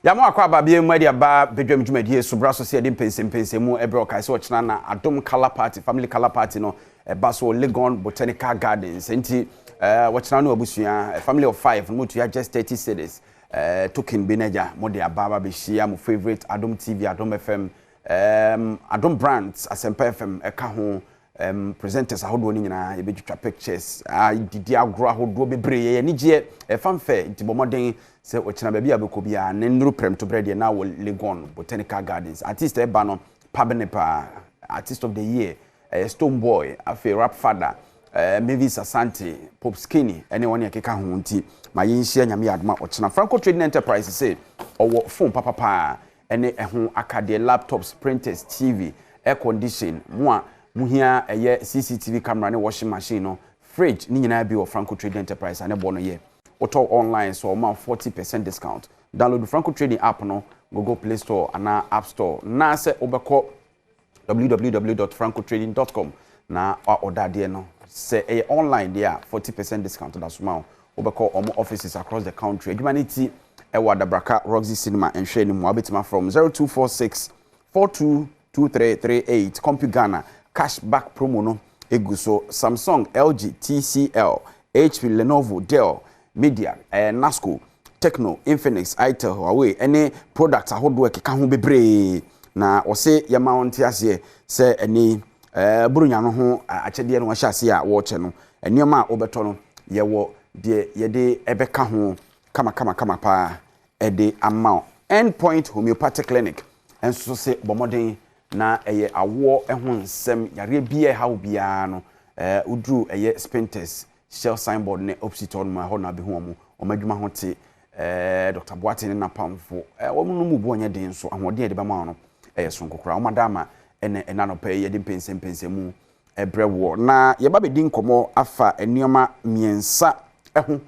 Yamo akwa babie mwadi aba Badwam dwumadie Subra Society Mpensenpensenmu ebro kai so china na Adom Color Party family color party no eba so Legon Botanical Gardens enti wachina no abusua a family of 5 mutu ya just 30 cities token bineja mode ababa be shia mo favorite Adom TV Adom FM Adom Brands Asempa FM eka ho presenters ahodo ni nyina ye betwa pictures didi agro ahodo bebre ye ni je fanfare nti bomoden se ochina ba bia bekobia ne nuru prem to bread na wo Legon Botanical Gardens artist eba no Pabenepa artist of the year Stone Boy afi rap father Mavis Asante Pop Skinny anyone yakeka ho nti ma yinhia nyame adoma ochina Franco Trading Enterprise say owo phone papa ene ehun akade laptops printers TV air condition mo muhia eye CCTV camera ne washing machine no fridge ni nyina bi o Franco Trading Enterprise ane bo no ye auto online so ma 40% discount download the Franco Trading app no Google Play Store and App Store na se obeko www.francotrading.com na order there no say online there 40% discount that's ma obeko omo offices across the country humanity ewa dabraka Roxy Cinema and share ni mo abetima from 0246 422338 CompuGhana cashback promo no eguso Samsung LG TCL HP Lenovo Dell Media Nasco Tecno Infinix Itel Huawei any products ahodo ekeka ho bebre na ose yamount ase se eni burunya no ho achede no hyase a wo che no enioma obeto no ye wo de yede ebeka ho kama pa ede amount Endpoint Homeopathic Clinic enso se bomoden na eye awo ehun nsem yare bia ha obia no udru eye spinters shell signboard ne opsiton ma ho na be ho mo omadwuma ho te Dr. Boateng na pamfo wo mu no mu bo onye den so ahode de be ma no sonkokora omadama ene no pa ye de mpensenpensenmu ebrewo na ye ba be din komo afa enioma miensa eho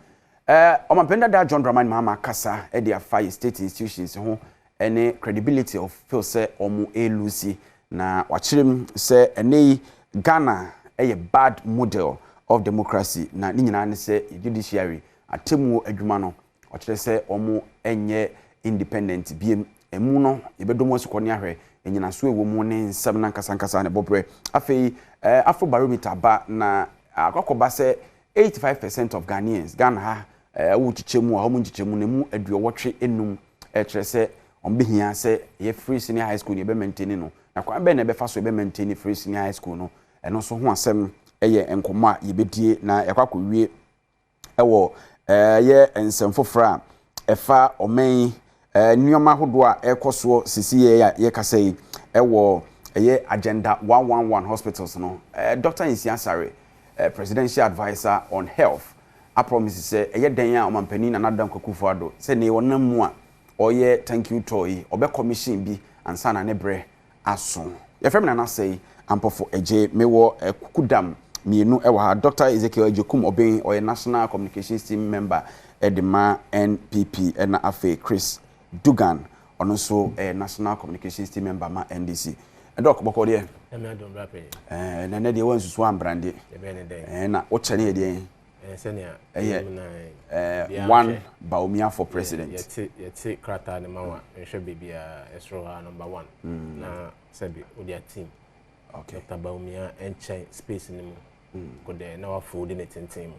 omampenda da John Dramani mama kasa e de afa state institutions ho any credibility of feel say omo elusi na wachirem say ene Ghana a bad model of democracy na ni nyina ne say judiciary atemu adwuma no wachire say omo enye independent biem emu no yebedomo sukoni ahwe enyina so ewo mu ne nsam na nkasa ne bobre afei Afrobarometer ba na akokoba say 85% of Ghanaians Ghana ha wo chichemu a homu chichemu ne mu aduowotwe enum kire say ombehia say ye free senior high school ne be maintain no na kwa be na be fa so be maintain free senior high school no eno so ho asem eye enkomo a ye bedie na yakwakowie ewo ye ensemfofra efa omen nioma hodo a ekoso sisiye ya ye kasai ewo eye agenda 111 hospitals no Dr. Insiansare presidential advisor on health I promise say eye den a omampani na Nadam Kwakufuado say ne wonam mu a oye thank you toy obe commission bi ansa na ne bre aso ye frem na say ampofo eje mewo kukudam mienu ewa ha Dr. Ezekiel Ejekum oben oye national communications team member edema NPP na afe Chris Dugan ono so national communications team member ma NDC Doc boko de na don rape na ne de wansusu ambrande e be ne de na o chane de senia one Baumia for president yeti krata ne mawa nhwe bibia esro ha number 1 na sebi odia team okay Dr. Baumia enchen space ni mu ko de na wa food ne tenten mu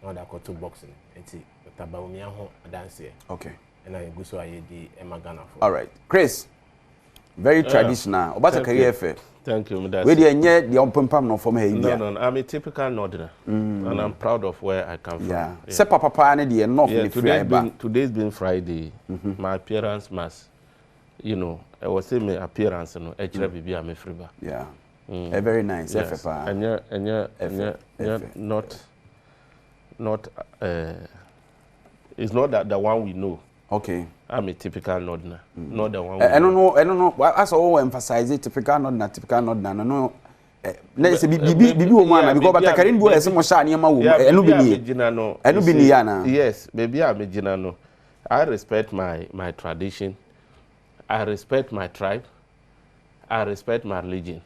na da ko to boxing enti Dr. Baumia ho dance okay and I go so I di Emagana for all right Chris very traditional obata career fair. Thank you. We dey nye the ompempam no for me here. No, I'm a typical northerner, and I'm proud of where I come from. Yeah. Se papa ne dey enough me free. Today's been Friday. My appearance must, I was saying my appearance, actually be a free ba. Yeah. Very nice. Yes. And not it's not that the one we know. Okay. I'm a typical northerner, not the one. I don't know. As I emphasize it, typical northerner. No. Let's say bibi wo man because batakarin bo ese mo sha niam wo enu bi ni ya na. Yes, baby I'm a ginano. I respect my tradition. I respect my tribe. I respect my religion.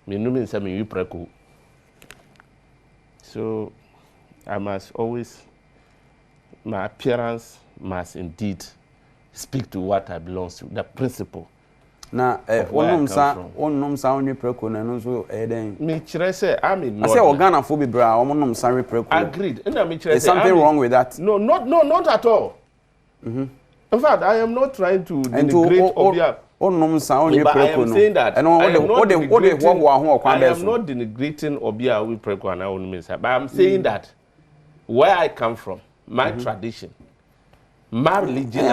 Me no mean say me you preku. So I must always my appearance must indeed speak to what I belong to, the principle. Na onum sa onwe preko na no so den me kire say I'm in I say Ghana for be bra omonum sa re preko agreed na me kire say something wrong with that. No, not at all. In fact, I am not trying to denigrate Obia. Onum sa onwe But I preko am no saying that I am not denigrating Obia we preko na onum sa, but I'm saying that where I come from, my tradition, my religion.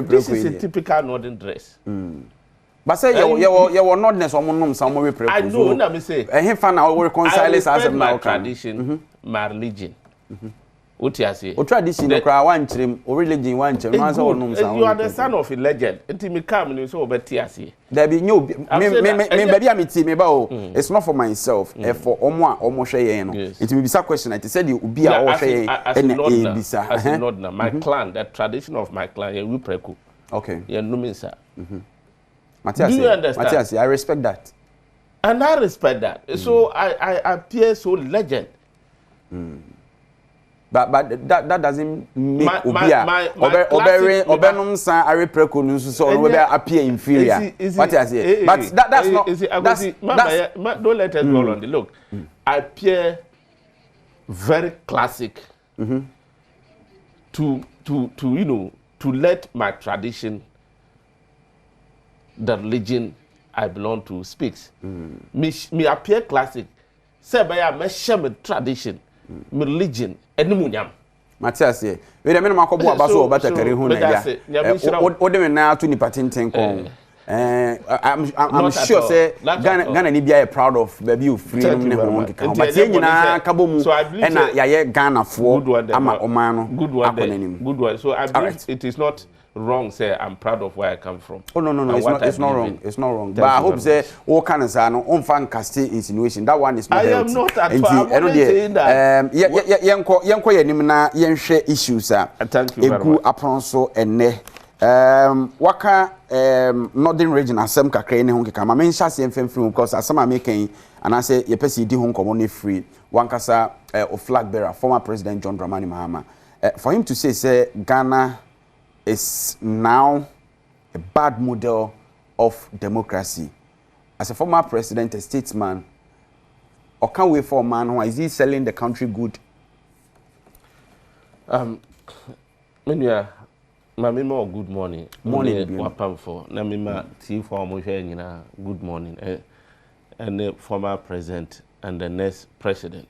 This is a typical northern dress. But say you nordness or some more I know, let me say. I respect my tradition, my religion. What you say? O tradition no cry one chim, o religion one chim. You are the son of a legend. Until me come and you so better say. There be no me baby am team me ba it's not for myself, for omo hwe no. It will be some question I said you be a hwe as not my clan, the tradition of my clan, you preku. Okay. You know me sir. Matthias, do you understand? Matthias, I respect that. And I respect that. So I appear so legend. But that doesn't make Obia Obenum san are preco news so we appear inferior. What I say? But that's not don't let us go on the look. I appear very classic to you know to let my tradition, the religion I belong to speaks. Me appear classic. Say by a me tradition. Religion enimunyam Matthias we dey me no makobo abaso obata kare hu na ya o de me na to ni patenten kon I'm sure say Ghana ni bia proud of baby you free ne ho nkeka but ye nyina kabo mu na ya ye Ghana fo ama oman no good one so I believe it is not wrong say I'm proud of where I come from. Oh no it's not wrong. It's not wrong. But I hope say all kind of say no on fan casting insinuation that one is not I am not at all saying that. Yenko yenim na yenhwe issues a thank you very much. Apron so enne waka northern region asem kakra ne ho keka ma menhya se mfemfiri because asem amaken and I say ye pesi di ho nkomo ne free wankasa o flag bearer former president John Dramani Mahama for him to say Ghana is now a bad model of democracy. As a former president, a statesman, or can't wait for a man who is he selling the country good? Menya, mamima good morning. Morning, wapam for. Namima tea for moshena. Good morning. And the former president and the next president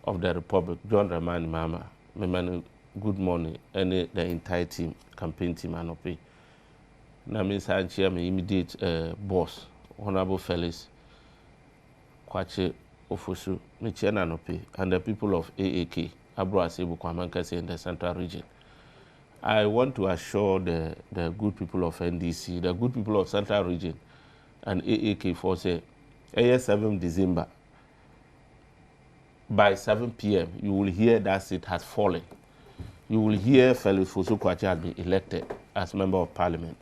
of the Republic, John Dramani Mahama. Memano. Good morning, and the entire team, campaign team, and pay. Now, Mr. Chairman, immediate boss, Honorable Felix, Kwache Ofosu, Michena Nope, and the people of AAK, Abro Asebu Kwamankase in the Central Region. I want to assure the good people of NDC, the good people of Central Region, and AAK for say, 7 December, by 7 p.m., you will hear that seat has fallen. You will hear Felix Fosu Kwache has been elected as Member of Parliament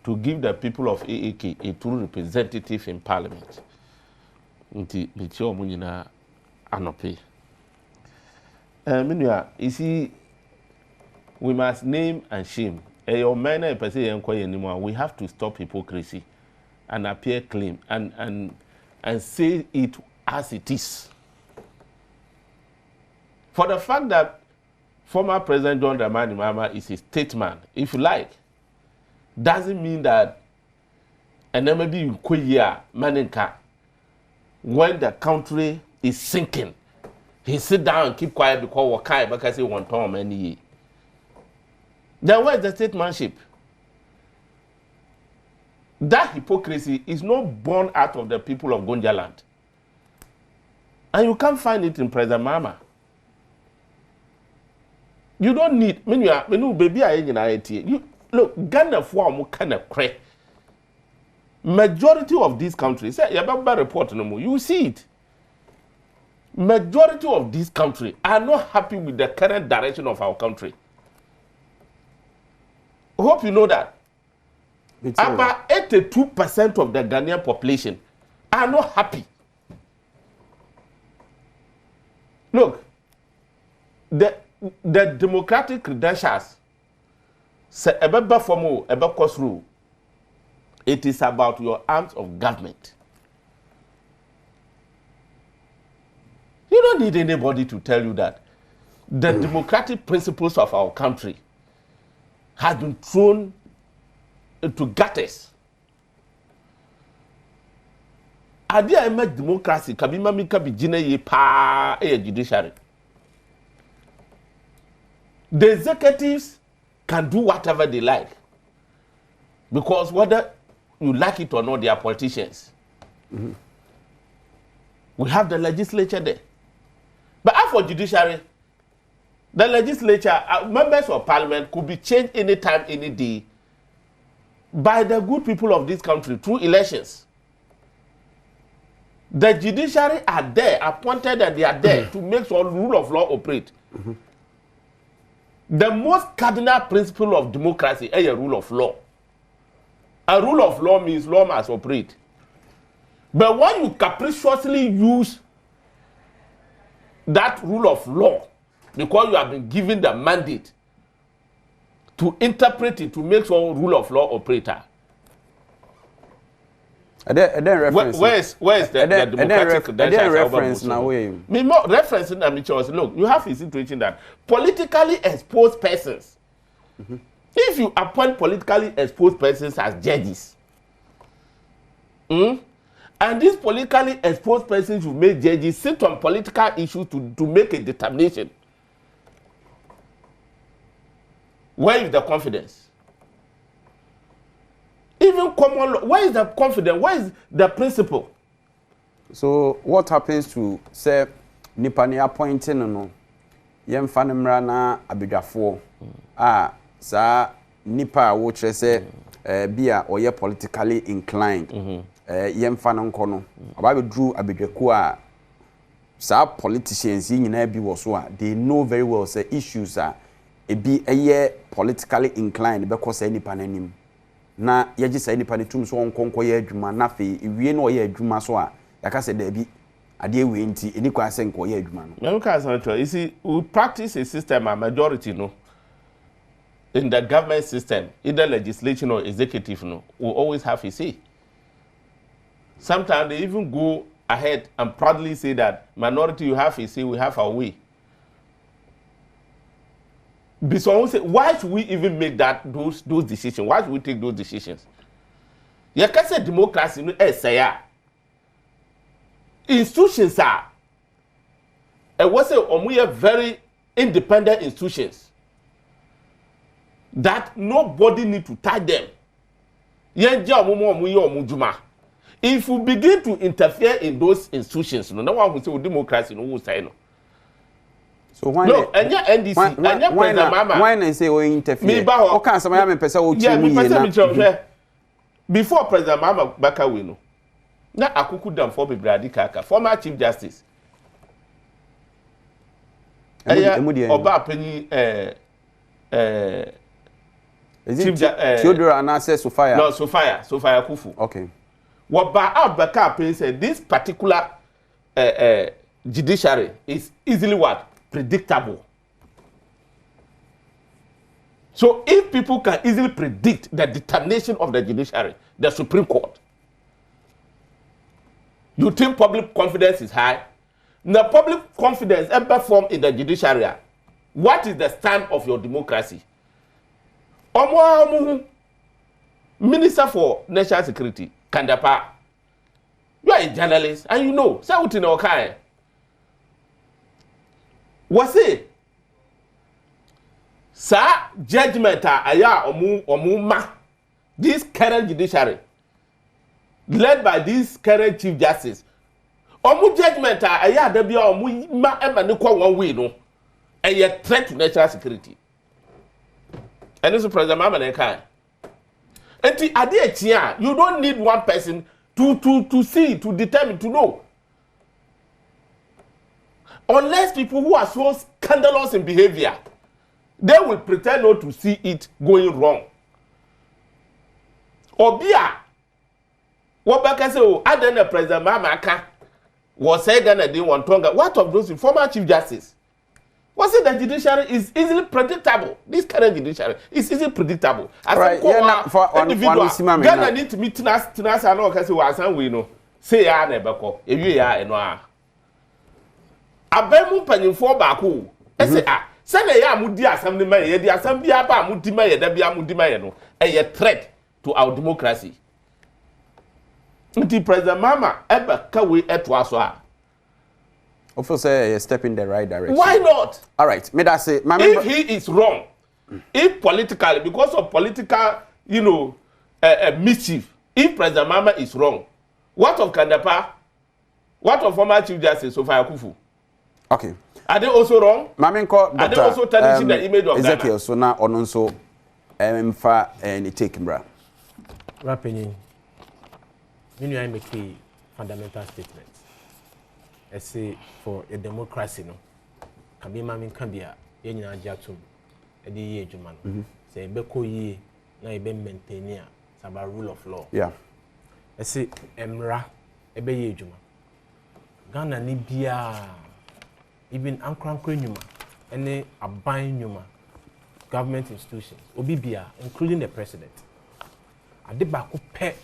to give the people of AAK a true representative in Parliament. You see, we must name and shame. We have to stop hypocrisy and appear clean and say it as it is. For the fact that former President John Dramani Mahama is a statesman, if you like, doesn't mean that and then maybe you quit here, Maninka, when the country is sinking, he sit down and keep quiet because Wakai because he want to many years. Then where is the statesmanship? That hypocrisy is not born out of the people of Gonjaland. And you can't find it in President Mahama. You don't need baby you look Ghana for kind of crack. Majority of these countries, report no more. You see it. Majority of these countries are not happy with the current direction of our country. Hope you know that. About 82% of the Ghanaian population are not happy. Look, the democratic credentials say ebeba form ebe course rule. It is about your arms of government. You don't need anybody to tell you that the democratic principles of our country has been thrown into gutters. Adia emerge democracy kabima mika bijine ye pa judiciary. The executives can do whatever they like because whether you like it or not, they are politicians. We have the legislature there. But as for judiciary, the legislature, members of parliament could be changed anytime, any day by the good people of this country through elections. The judiciary are there, appointed, and they are there to make sure the rule of law operate. The most cardinal principle of democracy is a rule of law. A rule of law means law must operate. But when you capriciously use that rule of law, because you have been given the mandate to interpret it to make sure rule of law operator. Where is the democratic reference now? Me more reference in the look, you have a situation that politically exposed persons. If you appoint politically exposed persons as judges, and these politically exposed persons you make judges sit on political issues to make a determination, where is the confidence? Even common law, where is the confidence? Where is the principle? So what happens to say nipa ni appointing no yemfa ne mra na abedwafo sa nipa wo kire se bia oye politically inclined yemfa no nko no aba bedru abedwaku sa politicians nyina bi wo so they know very well say issues ebi eye politically inclined because nipa nanim na yaji say nipa ne tum so onkonko ye adwuma na fe ewie no ye adwuma so yaka say da bi ade we nti eni kwa say nko ye adwuma no me ka say you see we practice a system a majority no in the government system, either legislation or executive no will always have a say. Sometimes they even go ahead and proudly say that minority you have a say, we have our way. But someone say, why should we even make those decisions? Why should we take those decisions? You can say democracy no say institutions are and we say very independent institutions that nobody need to touch them. If you begin to interfere in those institutions, no one will say democracy no will say no. So why no? NDC, why not say we interfere? Okay, some of them before President Mama Baka we know. Na akuku dam for be Brady Kaka, former Chief Justice. Oba Penny is it Theodore Anase Sophia? No, Sophia Kufu. Okay. What Ba Baka Penny said this particular judiciary is easily what? Predictable. So if people can easily predict the determination of the judiciary, the Supreme Court, you think public confidence is high? The public confidence ever formed in the judiciary. What is the stand of your democracy? Minister for National Security, Kandapa, you are a journalist and you know, say what in our kind. What's it? Sir, judgment aya omuma this current judiciary led by this current Chief Justice. Omu judgment aya da bia omu ma ema ne kwa one way no. A threat to national security. And this is President Mama Nekai. Enti ade etia, you don't need one person to see, to determine, to know. Unless people who are so scandalous in behavior, they will pretend not to see it going wrong. Obia, what back I say, oh, I don't know President Mama was saying that they want tonga. What of those former Chief Justice? Was it the judiciary is easily predictable? This current judiciary is easily predictable. As right, for individual, Ghana need to meet Tinas and all because we know. Say ya nebeko, if you ya eno. Abemu panyimfo baako. Ese say ya mudi assembly man, ye di assembly aba mudi man ye da bia mudi man ye no. A threat to our democracy. Nti President Mama ebe kawe eto aso a. Offer say step in the right direction. Why not? All right, me that say if he is wrong, if politically because of political, mischief, if President Mama is wrong, what of Kandapa? What of former Chief Justice Sofia Kufu? Okay. Are they also wrong? Are they also tarnishing the image of Ezekiel, Ghana? so now on also mfa and take him bra. Rappening. I make a fundamental statement. I say for a democracy, no, can be mammy can be a yenya jatum, a de Juman. Say Beko ye, na be maintain about rule of law. Yeah. I say Emra, a be Juma. Ghana Nibia, even Ankran Krenuma, any a buying Numa, government institutions, Obibia, including the president. A debacle pet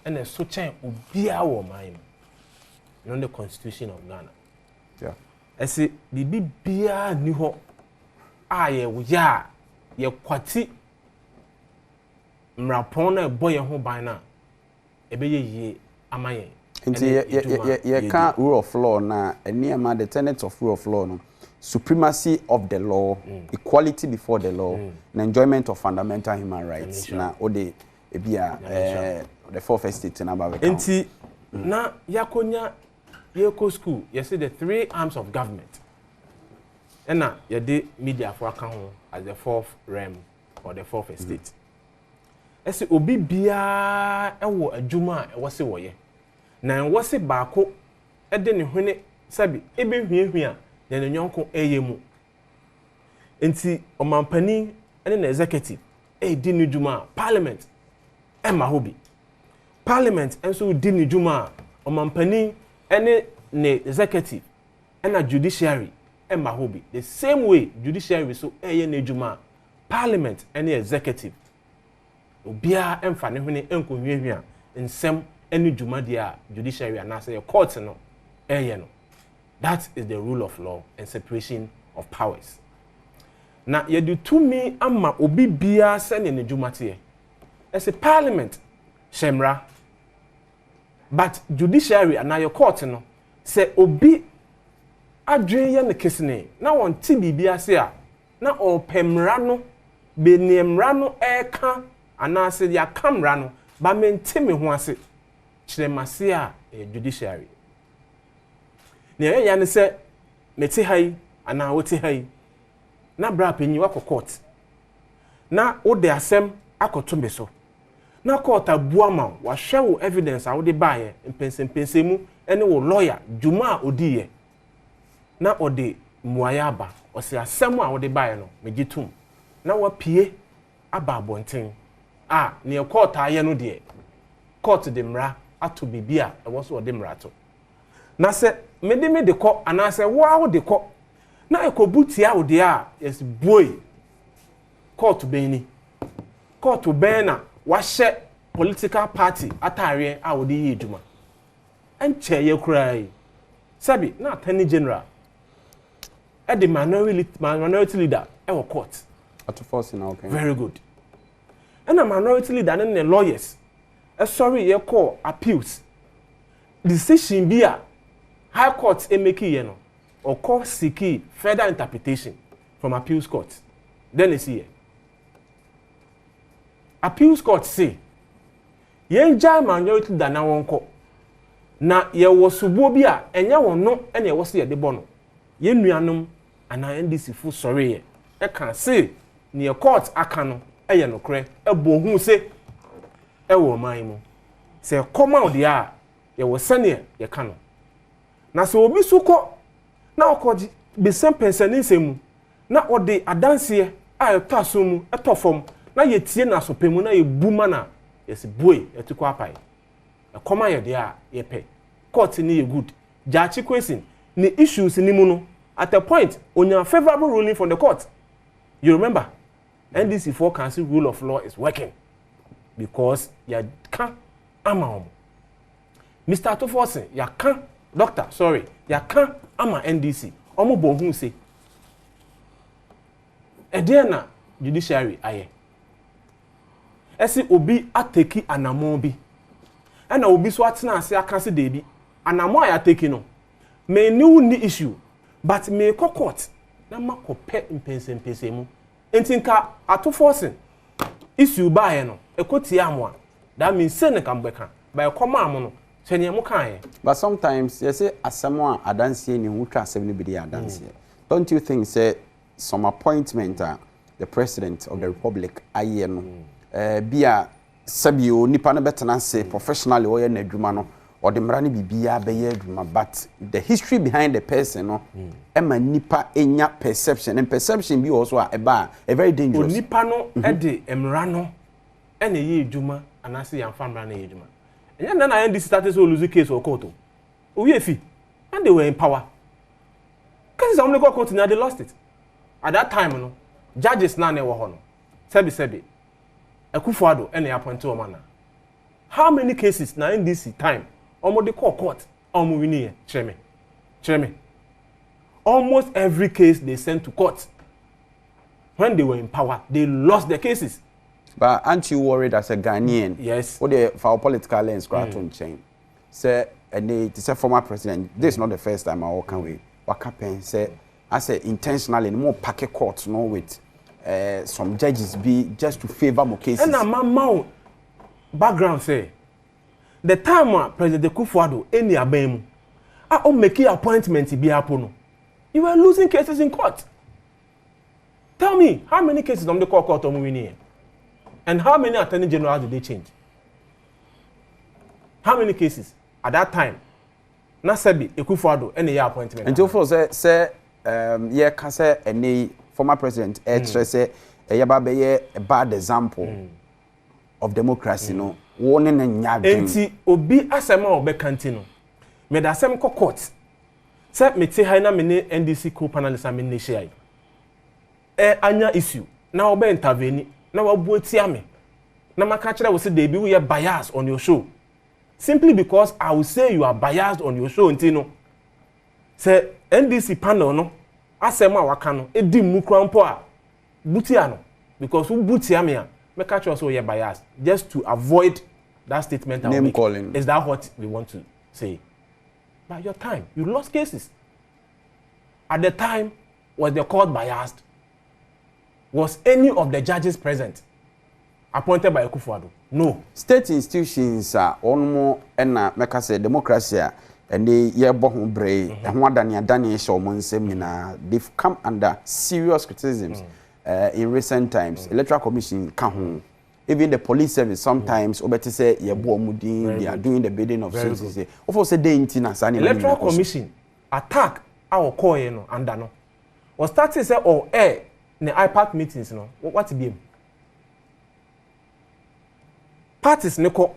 and a so chain Ubia or mine. On the constitution of Ghana. Yeah. I say, Bibi Bia Niho Aye, ya, ye quati Mrapona boy a home by now. Ebe ye amaye. Ye can't rule of law na near the tenets of rule of law no. Supremacy of the law, equality before the law, and enjoyment of fundamental human rights. Na ode ebia the fourth estate na ba enti na yakonya yeko school you see the three arms of government and na you dey media for account as the fourth realm or the fourth estate ese obi bia ewo adwuma e wose woye na wose baako e de ne hwene sabi ebe hwiehwie a ne nyonko eyemu enti omampani ene na executive e di ne dwuma parliament e ma hobi Parliament and so did ni juma omampani any ne executive and a judiciary and mahobi the same way judiciary so ne juma parliament and the executive obia emfa ne hwene enkonhwehwia nsem any juma dia judiciary and as a court no no that is the rule of law and separation of powers na ye do to me ama obi bia send ne juma tie as a parliament shemra but judiciary and your court no say obi adwen ye ne kesene na won ti bibia se a na opemra no benemra no eka anase ya kamra no ba mente me ho ase kiremase a judiciary ne ya ne se meti hai ana woti hai na bra panyi wa court na wo de asem akoto me so na court abuama wa hwe evidence a wo de baaye mpensenpensenmu ene wo lawyer juma odiye na ode muaya aba o se asem a wo de baaye no megitum na wa pie aba abonten a ne court aye no de court de mra ato bibia e wo so ode mra to na se me de ko ana se wo de ko na ekobutia wo de a yes boy court beni court bena wahye political party atare a wo de yi djuma enche ye kurai sabi na attorney general e the minority leader e wo court to force now okay very good and a minority leader and the lawyers sorry ye call appeals decision be a high court e make ye no or court seek further interpretation from appeals court then is here appeals court say yen jai minority leader na wonko na ye wo subo bi a enya wono ene ye wo se ye de bono ye nuanom ana ndc fu sorry ye e kan say ne court aka no eye no kre e bo hu se e wo man mu se come out there ye wo sane ye ka no na so obi suko na okoji be Mpensenpensenmu na ode adanse a eto asomu eto fom na ye tie na so pemu na ye buma na yes boy etuko apai e come out there ye pe court ni ye good jachi question ni issues ni mu no At a point, on your favorable ruling from the court, you remember, NDC 4 Council rule of law is working because you can't ama Mr. Tofosin, you can't, doctor, sorry, you can't ama NDC. Omo bohun say. Ediana judiciary aye. Esi obi ateki anamon bi. Ena obi so atena ase akase de bi. Anamon ya ateki no. Me ni issue, but me court na makope mpensenpensenmu. Entinka Atoforsin issue ba no ekoti amwa. That means say ne kambeka. Ba ekoma am no sene mu kan. But sometimes you say asemo adanse ni hu twa asem ni bi adanse. Don't you think say some appointment the president of the republic aye no bia sabio nipa na betena say professionally oye na adwuma no or the mrani bibia be ye adwuma, but the history behind the person no ema nipa enya perception, and perception be also a very dangerous. Nipa no e de emra no ena ye adwuma anase yan famra na ye adwuma. Enya na na NDC started so lose case or court. O ye fi and they were in power. Cause some go court na they lost it. At that time no judges na na wo ho no. Sebi Akufo-Addo ena appoint o mana. How many cases na in this time omo de court omo wini here cheme almost every case they sent to court when they were in power they lost their cases. But aren't you worried as a Ghanaian? Yes. For the for our political lens to change. Say and the former president, this is not the first time I walk away. What happened say I say intentionally more packet courts no with some judges be just to favor more cases. And my background say the time President Akufo-Addo any abemu I make appointment be happen no. You were losing cases in court. Tell me how many cases on the court on winning and how many attorney generals did they change? How many cases at that time? Na sebi Akufo-Addo any appointment. Until for say yeah can say any former president say a bad example of democracy no warning and nyadwin. Enti obi asema obekante no. Me da asem court. Say me te hai na me ne NDC co-panelist am ne share. Anya issue. Na obe intervene. Na wabu etia me. Na maka kire we say dey be we bias on your show. Simply because I will say you are biased on your show until no. Say NDC panel no asema waka no edi mu krampo a butia no because who butia me a make sure so you biased just to avoid that statement. Name calling. Is that what we want to say? By your time, you lost cases. At the time, was the court biased? Was any of the judges present appointed by Akufo-Addo? No. State institutions are almost and make us say democracy and they ye bohun bray and one Daniel Showman they've come under serious criticisms in recent times. Electoral Commission can even the police service sometimes obeti say ye bo mudin they are doing the bidding of citizens. Of say they intina sani Electoral Commission attack our call no under no. Was started say or air the IPAC meetings no. What be? Parties neko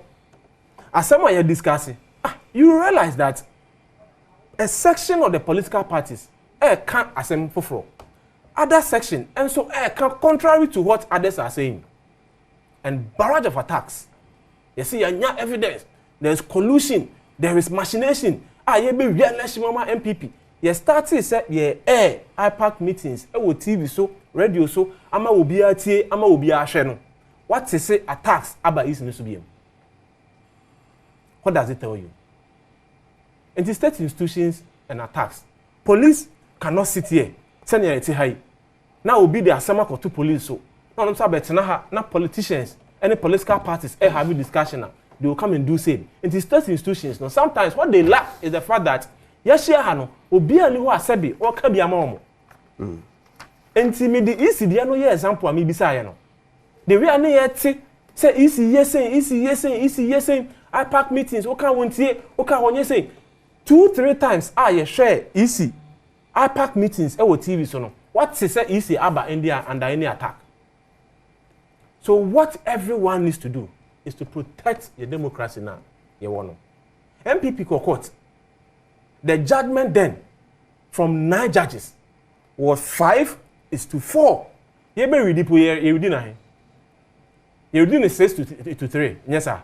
as someone you discussing you realize that a section of the political parties can't assemble for other section and so can contrary to what others are saying and barrage of attacks. You see, evidence. There is collusion. There is machination. You be real mama MPP. You started say IPAC meetings. TV so radio so. Ama obi atie. Ama obi ahwe no. What they say attacks about is no. What does it tell you? In the state institutions and attacks, police cannot sit here. Send you high. Now will be the asama to police so. No, I'm sorry, not politicians, any political parties have a discussion. They will come and do same. In the state institutions, no, sometimes what they lack is the fact that yes, hano will be a new asebi or can be a mom. Intimidate easy, the no example, me beside no. The way I need say easy, yes, IPAC meetings, okay, won't say, okay, when you say 2-3 times, you share easy IPAC meetings, TV so no. What say easy about India under any attack? So what everyone needs to do is to protect your democracy now. You want to. MPP court. The judgment then from 9 judges was 5:4. You be read people here, you read 9. You read 6:3. Yes, sir.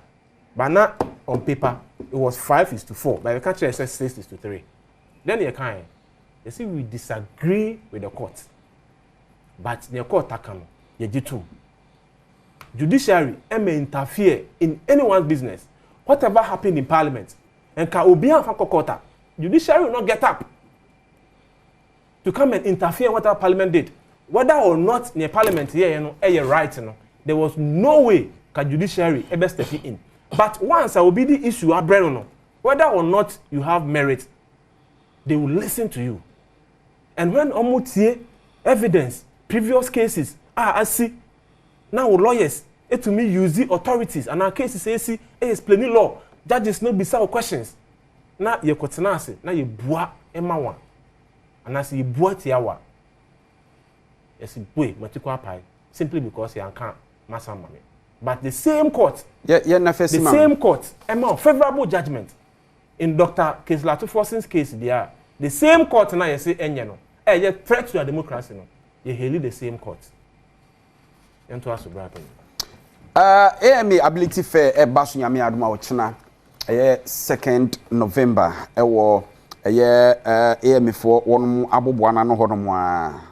But not on paper, it was 5:4. But the country says 6:3. Then you can, you see, we disagree with the court. But the court takano, you do too. Judiciary may interfere in anyone's business. Whatever happened in parliament, and can obi and court, judiciary will not get up to come and interfere in whatever parliament did. Whether or not in the parliament here, you know, right, you know, there was no way can judiciary ever step in. But once I will be the issue, whether or not you have merit, they will listen to you. And when omutie evidence, previous cases, I see. Now lawyers, it to me use the authorities and our cases say explaining law. Judges no be some questions. Now you kotenase, now you boa emawa. And as you boa tiawa. Yes, boy, matikwa pai. Simply because you can't massa mami. But the same court, the same court, favorable judgment in Dr. Keslatu Forson's case, there, the same court now you say enyano. You threat to your democracy, no. You hail the same court. Into us to AMA ability fair basu nyame adoma ochina 2nd November ewo AMA for one aboboana no hono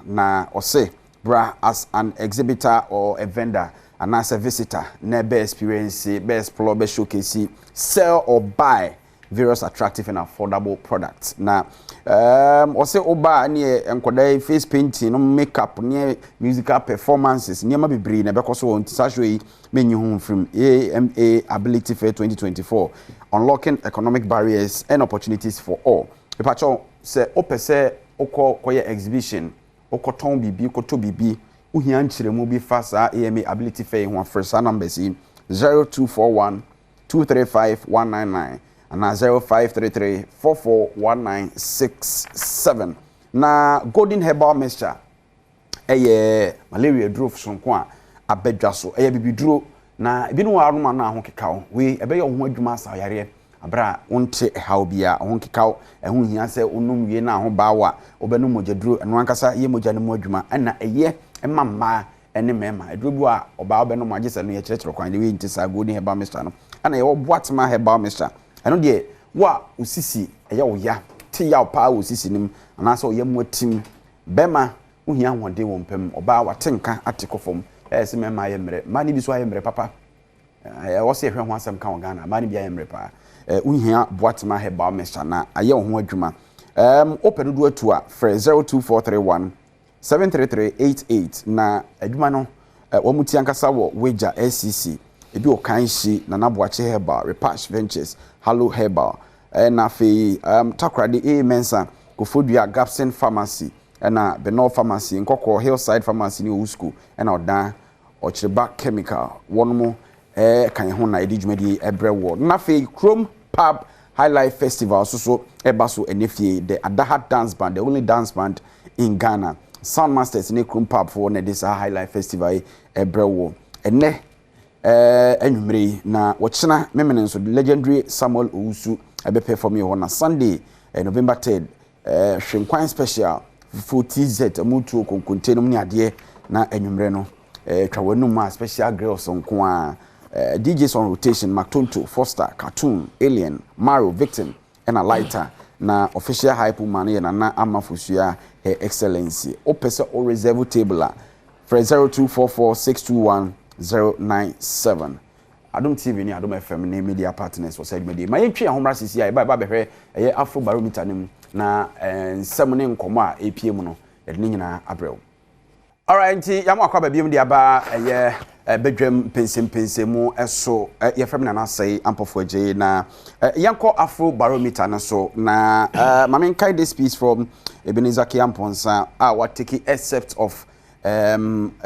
na ose bra as an exhibitor or a vendor and as a visitor na be experience be explore be showcase sell or buy various attractive and affordable products. Now, ose oba ne enkoda face painting, no makeup, ne musical performances, ne ma bibiri na bekoso won tisahwe menyu hu from AMA Ability Fair 2024, unlocking economic barriers and opportunities for all. Epacho se opese okoye exhibition, okoton bibi, okoto bibi, uhia nchiremu bi fasa AMA Ability Fair ho first numbers 0241 235 199 and 0533-441967. Na golden herbal mixture malaria drove sonkwa abedwa so bibiduro na ebi no waroma na ho kekaw we ebe ye ho adwuma sa yare abra wonte haw bia ho kekaw ho hia se onum wie na ho baawa obenu mojaduro eno ankasa ye moja ne mo adwuma na eye emamma ene mema eduro bu a oba obenu magese no ye kirekire kwan de we ntisa golden herbal mixture no ana ye wo boatma herbal mixture eno de wa usisi eya oya ti ya pa usisi nim anaso oya muatim bema uhia hode wo mpem oba watenka atekofom se mema ye mre mani bi so aye mre papa wo se hwe ho asem ka Ghana mani bi aye mre pa uhia boatma heba mesha na aye ho adwuma open do atu a frɛ 02431 73388 na adwuma no wo muti ankasa wo weja SCC ebi o kan shi na naboache heba Repash Ventures Hello Herbal na fe takrade mensa kofodua Gapsen Pharmacy na Benol Pharmacy nkoko Hillside Pharmacy ni Usku na odan Ochireba Chemical wonmo kan ho na edijumadi ebrewo na fe Chrome Pub High Life Festival so ebaso enefie the Adaha Dance Band, the only dance band in Ghana. Sound Masters in Chrome Pub for this High Life Festival ebrewo ene enumre na wochina memenen so the legendary Samuel Owusu ebe perform here on Sunday November 3rd hwenkwan special for TZ amutu konkontenum ni ade na enumre no twawanum special girls onko a DJs on rotation Mactonto Foster Cartoon Alien Mario Victim and a lighter na official hype man na amafusua her excellency opese o reserve table for 0244621097 Adom TV ni Adom FM ni media partners for said media ma yentwe ahomra sisi ai ba behwe eye Afrobarometer nim na nsem nkomo a APM no de ni nyina abrew. Alright, yam akwa ba biom dia ba eye Badwam Mpensenpensenmu eso ye fam na say ampofo age na yanko Afrobarometer na so na mamen kai this piece from Ebenezer Kiamponsa what take except of a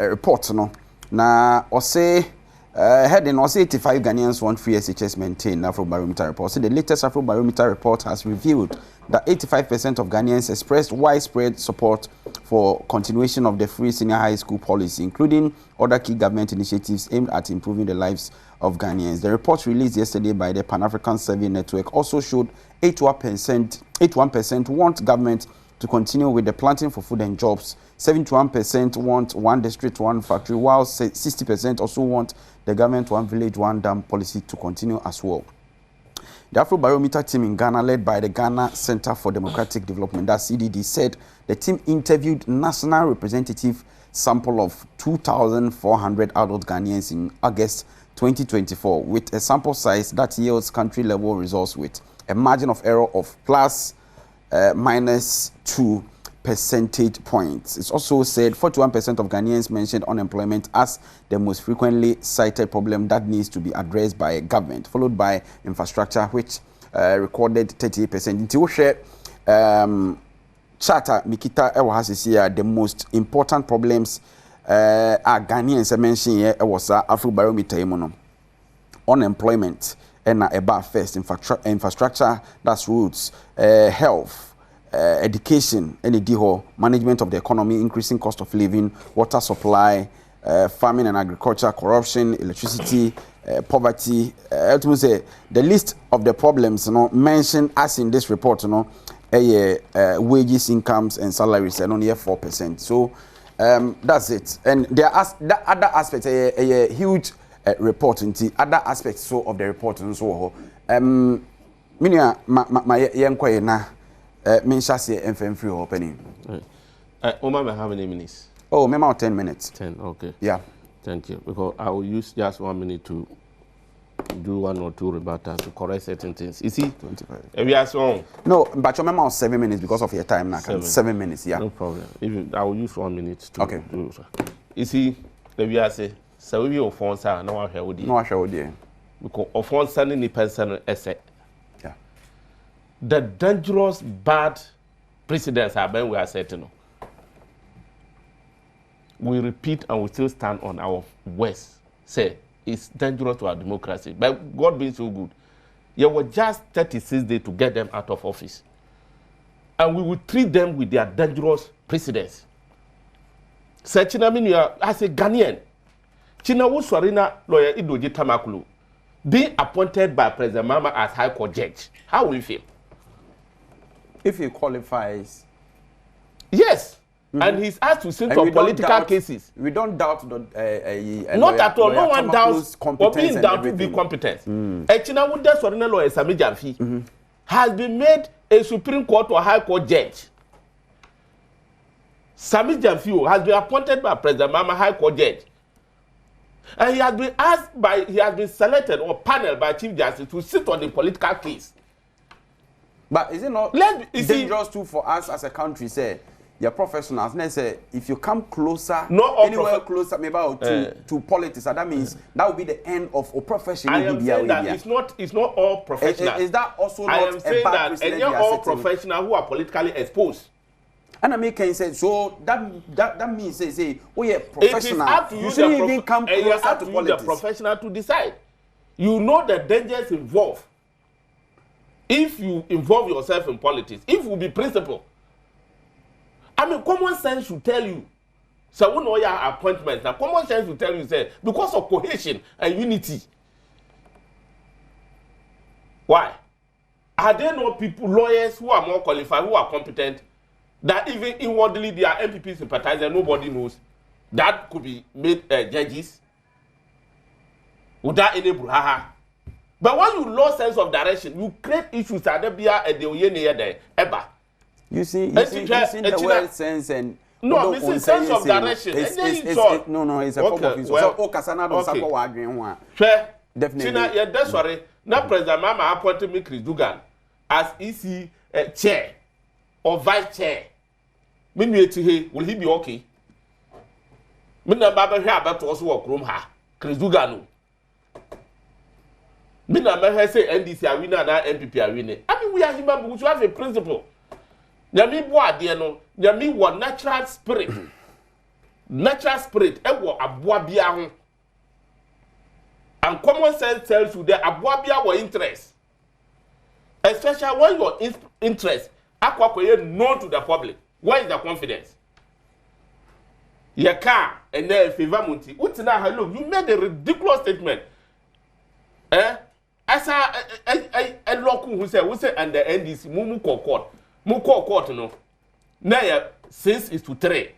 report no na o say heading or 85 Ghanaians want free SHS maintain Afrobarometer report. So the latest Afrobarometer report has revealed that 85% of Ghanaians expressed widespread support for continuation of the free senior high school policy, including other key government initiatives aimed at improving the lives of Ghanaians. The report released yesterday by the Pan-African Survey Network also showed 81% want government to continue with the planting for food and jobs. 71% want one district, one factory, while 60% also want the government one village, one dam policy to continue as well. The Afrobarometer team in Ghana, led by the Ghana Center for Democratic Development, that CDD, said the team interviewed national representative sample of 2,400 adult Ghanaians in August 2024 with a sample size that yields country level results with a margin of error of minus 2 percentage points. It's also said 41% of Ghanaians mentioned unemployment as the most frequently cited problem that needs to be addressed by government, followed by infrastructure, which recorded 38%. Until we share charter Mikita here, the most important problems are Ghanaians mentioned here was Afrobarometer unemployment and about first infrastructure, that's roads, health, education, management of the economy, increasing cost of living, water supply, farming and agriculture, corruption, electricity, poverty. The list of the problems mentioned as in this report, wages, incomes, and salaries, and only 4%. So that's it. And there are other aspects, a huge report into other aspects of the report and so on. Minya my yenkoye na minshase enfem free opening. Oma, how many minutes? Oh, maybe 10 minutes. 10, okay. Yeah. Thank you. Because I will use just 1 minute to do 1 or 2 rebuttals to correct certain things. You see? 25. We are strong. No, but your memo 7 minutes because of your time now. 7 minutes, yeah. No problem. Even I will use 1 minute to do so. You see, we are say, so we will phone sir, no one share with you. No one share with you. Because of one sending the person essay. Yeah. The dangerous bad precedents are when we are certain. We repeat and we still stand on our words. Say it's dangerous to our democracy. But God being so good, you were just 36 days to get them out of office. And we will treat them with their dangerous precedents. Say China as a Ghanaian, China Wuswarina lawyer Idoji Tamakulu, being appointed by President Mama as High Court judge. How will you feel? If he qualifies. Yes. And he's asked to sit on political cases. We don't doubt not at all. No one doubts or being doubt to be competent. Echina Wuda Sorina lawyer Sami Jamfi has been made a Supreme Court or High Court judge. Sami Jamfi has been appointed by President Mama High Court judge. And he has been selected or paneled by Chief Justice to sit on the political case. But is it not dangerous too for us as a country, say? You're professionals. They say if you come closer, anywhere closer, maybe to politics, that means that will be the end of a profession. I am saying that it's not all professionals. Is that also not I am saying that any all professionals who are politically exposed. And I make say so that means say oh yeah, professional. It is up to you, you shouldn't even come closer to politics. The professional to decide. You know the dangers involved. If you involve yourself in politics, if you be principled. I mean, common sense should tell you. So we know your appointments. Now, common sense will tell you, say, because of cohesion and unity. Why? Are there no people, lawyers who are more qualified, who are competent, that even inwardly they are MPP sympathizers, nobody knows, that could be made judges without any brouhaha? But when you lose sense of direction, you create issues that there be a the ever. You see the word sense and no, this is sense of direction. No, it's a form of insult. So, Okasana don't support what agree one. Definitely. China, yeah, that's sorry. Now, President Mama appointed me Chris Dugan as EC chair or vice chair. Will he be okay? Mina Baba here about to also work room her. Chris Dugan. Mina Baba say NDC are winner and MPP are winning. I mean, we are human beings. We have a principle. Yami boa de no yami wo natural spirit e wo aboa bia ho and common sense tells you that aboa bia wo interest, especially when your interest akwakoye known to the public. Where is the confidence? Your car and then favor munti utina hello, you made a ridiculous statement asa I loku who say and the NDC mumu court no Now 6:3.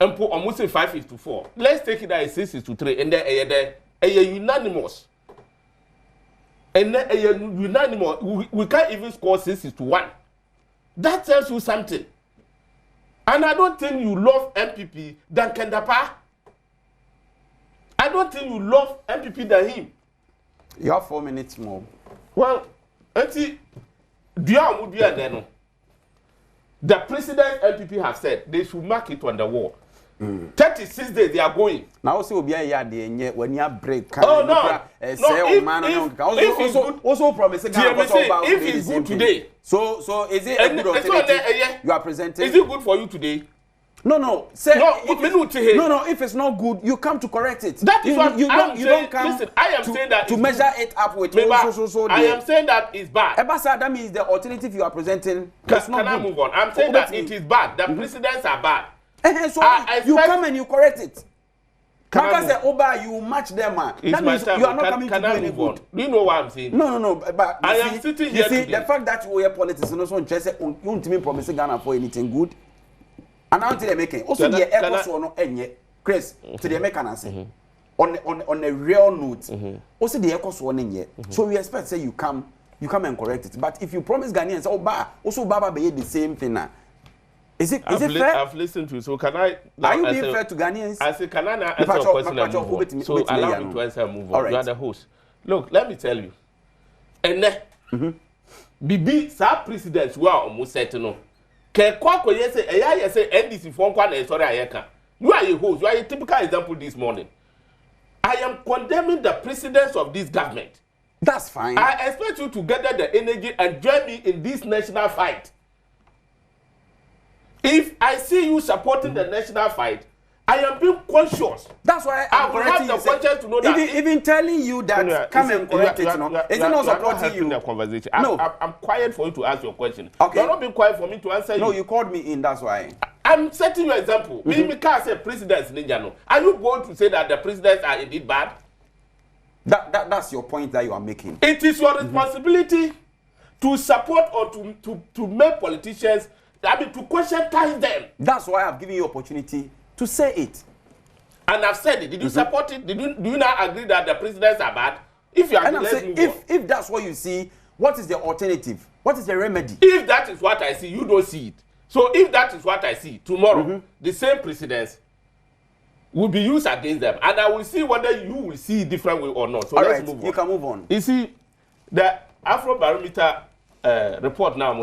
And put almost 5:4. Let's take it as 6:3, and then a unanimous. And then a unanimous. We can't even score 6:1. That tells you something. And I don't think you love MPP than Kendapa. I don't think you love MPP than him. You have 4 minutes more. Well, auntie, the president MPP have said they should mark it on the wall. 36 days they are going. Now also be a when you break. Oh no! Also promise if it's good today. So is it a good alternative you are presenting? Is it good for you today? No. Say no. If it's not good, you come to correct it. That is what you don't come. Listen, I am saying that to measure it up with. I am saying that it's bad. That means the alternative you are presenting. Can I move on? I'm saying that it is bad. The precedents are bad. So you come and you correct it. Can say, Oba, you match them, man. That means you are not coming to do any good. Do you know what I'm saying? No. But I am sitting here today. The fact that we are politicians and also interested, you don't mean promising Ghana for anything good. And now they're making also the echo so no enye Chris to the making answer on a real note. Also the echo so no so we expect say you come and correct it. But if you promise Ghanaians also Baba be the same thing now. Is it fair? I've listened to it. So can I? Are you being fair to Ghanaians? I say, can I answer a question and move on? So allow me to answer and move on. Right. You are the host. Look, let me tell you. And Bibi, sa presidents who are almost certain no. Kekwa yes say NDC for one sorry ayeka. You are a host. You are a typical example this morning. I am condemning the presidents of this government. That's fine. I expect you to gather the energy and join me in this national fight. If I see you supporting the national fight, I am being conscious. That's why I will have the conscience to know that. Even telling you that come and correct it, is it not supporting you? The conversation. No. I'm quiet for you to ask your question. Okay. You're not being quiet for me to answer you. No, you called me in, that's why. I'm setting you an example. Me can't say presidents ninja no. Are you going to say that the presidents are indeed bad? That's your point that you are making. It is your responsibility to support or to make politicians, to conscientize them. That's why I've given you opportunity to say it. And I've said it. Did you support it? Do you not agree that the presidents are bad? If you agree, let's move on. If that's what you see, what is the alternative? What is the remedy? If that is what I see, you don't see it. So if that is what I see, tomorrow, the same precedents will be used against them. And I will see whether you will see it different way or not. So let's move on. You can move on. You see, the Afrobarometer report now,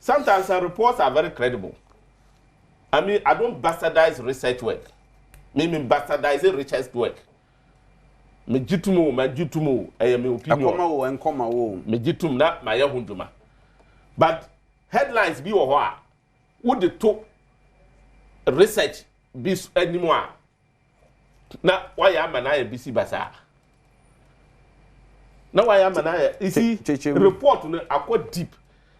sometimes the reports are very credible. I mean, I don't bastardize research work. I mean, bastardizing research work. Me jitumu, me opinion. Me jitum na ma yehunduma. But headlines be or would the top research be anymore? Now, why am I BC Basa? Now, why am I? You see, report are quite deep.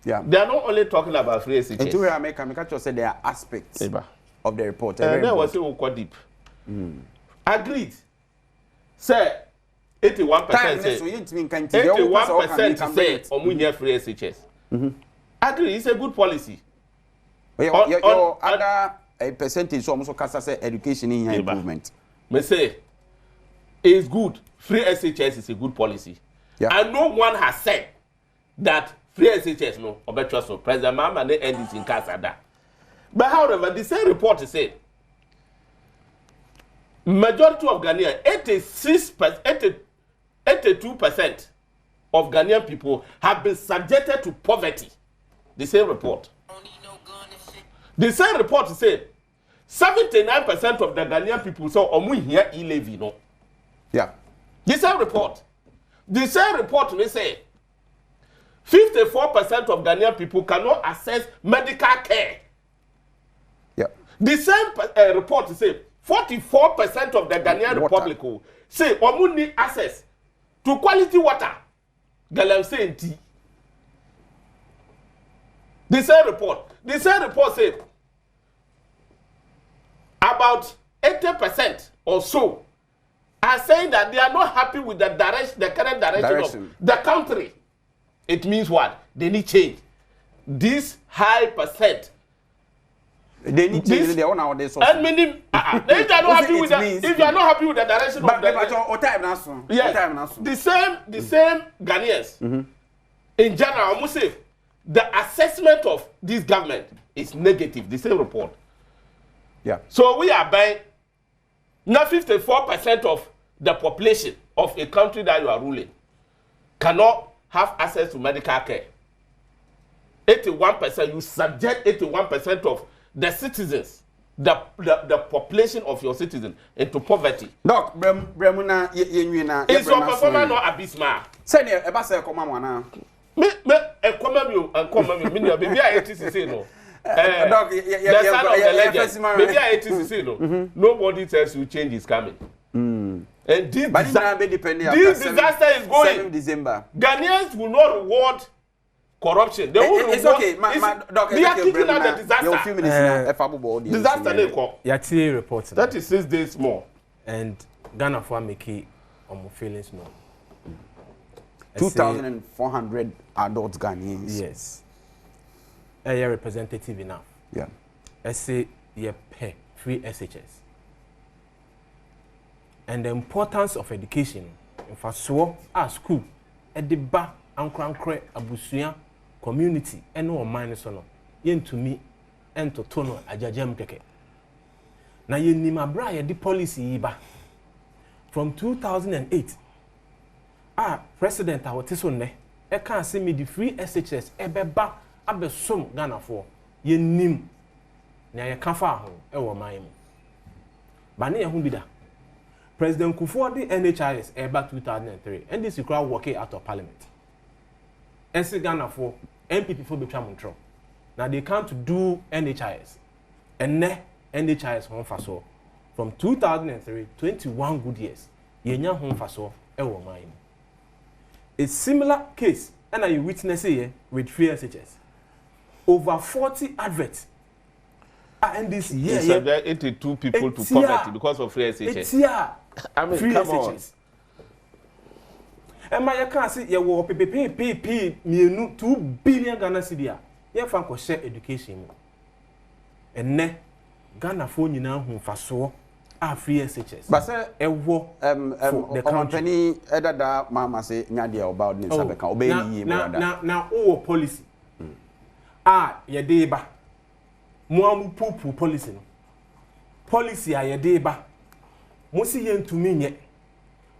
Yeah. They are not only talking about free SHS. And to where I make say there are aspects of the report. And there was quite deep. Agreed. Say 81% say 81% say omunya free SHS. Agree, it's a good policy. Your other percentage so almost cast say education in improvement. Me say it's good. Free SHS is a good policy. Yeah. And no one has said that free SHS no obetra so President Mama ne end it in Kasada. But however, the same report said majority of Ghanaians, 82% of Ghanaian people have been subjected to poverty. The same report. The same report said 79% of the Ghanaian people saw omu here e-levy no. Yeah. The same report. The same report they say 54% of Ghanaian people cannot access medical care. Yeah. The same report say 44% of the Ghanaian Republic say omu need access to quality water. Galamsey and tea. The same report say about 80% or so are saying that they are not happy with the current direction of the country. It means what? They need change. This high percent They need to their own nowadays. And many, if you are not happy with that, if you are not happy with the direction of the yes, the same Ghanaians in general, I must say, the assessment of this government is negative. The same report. Yeah. So we are buying now 54% of the population of a country that you are ruling cannot have access to medical care. 81%, you subject 81% of the citizens, the population of your citizens into poverty. Doc, Bremuna, is your performance not abysmal? Send a basa come Me, and come me, maybe I say no. Doc, the son of the legend, maybe I no. Nobody tells you change is coming. And this disaster is going. 7 December. Ghanaians will not reward corruption. They will it's reward, okay. They are kicking out the disaster. Few minutes Disaster. Yati reports. That is 6 days more. And Ghana for Miki on feelings no. 2,400 adult Ghanaians. Yes. A representative enough. Yeah. I say you pay free SHS. And the importance of education in Faswo at school at the ba ankrankre abusuya community and no minus no yen to me and to tono ajajem keke na yen ni mabra ye di policy yiba from 2008 president awotiso ne e kan se me di free SHS ebeba abesom Ghana for yen nim na ye kan fa ho e wo man mu ba ne ye hu bi da President Kufuor the NHIS about 2003 and this crowd working out of parliament. And see Ghana for MPP for between control. Now they can't do NHIS. And ne NHIS home for so from 2003 21 good years. Yenya home for so ewo mine. A similar case and I witness here with free SHS. Over 40 adverts. And this year, subject 82 people to poverty because of free SHS. I mean, free come SHS. And my can't say you will pay me 2 billion Ghana cedi. You fanko share education. And ne Ghana phone you now who faso free SHS. But say the company that mama say nyadia about ni sabeka obey ni now policy. Ye deba. Mo pupu policy no. Policy a ye deba. Mo si yen tumi nye.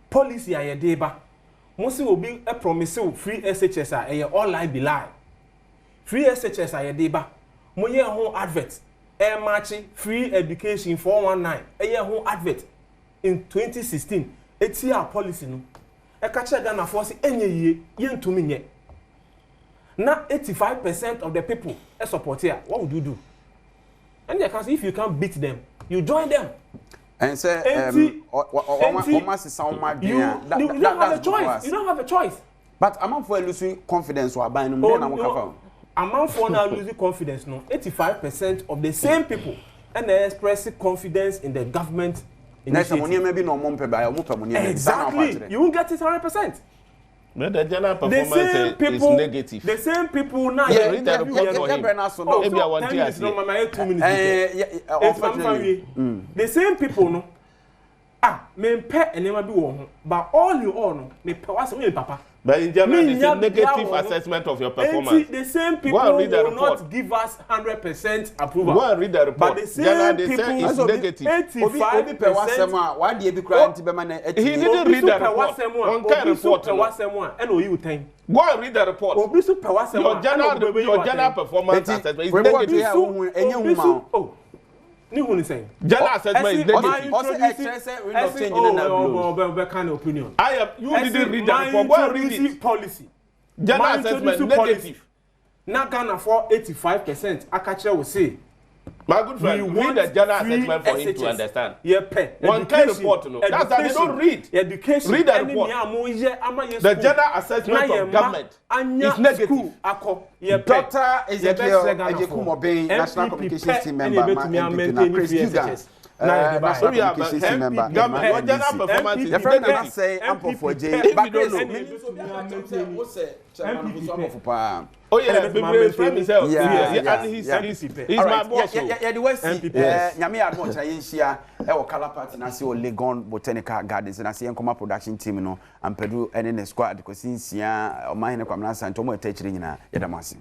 Policy a ye deba. Mo si obi a promise free SHS a ye all lie be lie. Free SHS a ye deba. Mo ye ho advert. Match free education 419. Ye ho advert in 2016. Eti a policy no. E ka che Ghana for say enye ye yen tumi nye. Now 85% of the people support here. What would you do? And they can say if you can't beat them, you join them. And say, you don't have a choice. You don't have a choice. But among for losing confidence or buying among for now losing confidence, no. 85% of the same people and they express confidence in the government. Exactly. You won't get it 100%. But the general performance is negative. The same people now. Yeah, read the report for him. Maybe I want to the same people, no. Me pay and never be one. But all you all know, me pay was only papa. But in general, it's a negative assessment of your performance. The same people will not give us 100% approval. Go and read the report. But the same people it's negative. 85%. Why do you be crying to he didn't read the report. One kind of report. Go and read the report. Your general performance assessment is negative. Ni saying general assessment is negative. Also kind of opinion. You didn't read the report. Go and read it. Policy. General assessment negative. Now Ghana for 85%. Akacha will say. My good friend, read the general assessment for him to understand. One kind of report, no. That's that they don't read. Education. Read the report. The general assessment of government is negative. Dr. Ezekiel Ejekumobe, National Communications Team member, MPP, Chris Dugan. National Communications Team member. Your general performance is negative. Say ample for J. Oh yeah, my friend is out. Yeah, and he's my boss. Yeah, the West. Nyame admo cha yenhia e wo color party na se o Legon Botanical Gardens na se enkoma production team no ampedu ene ne squad ko sinsia o mahene kwamna santo mo etachire nyina yedamase.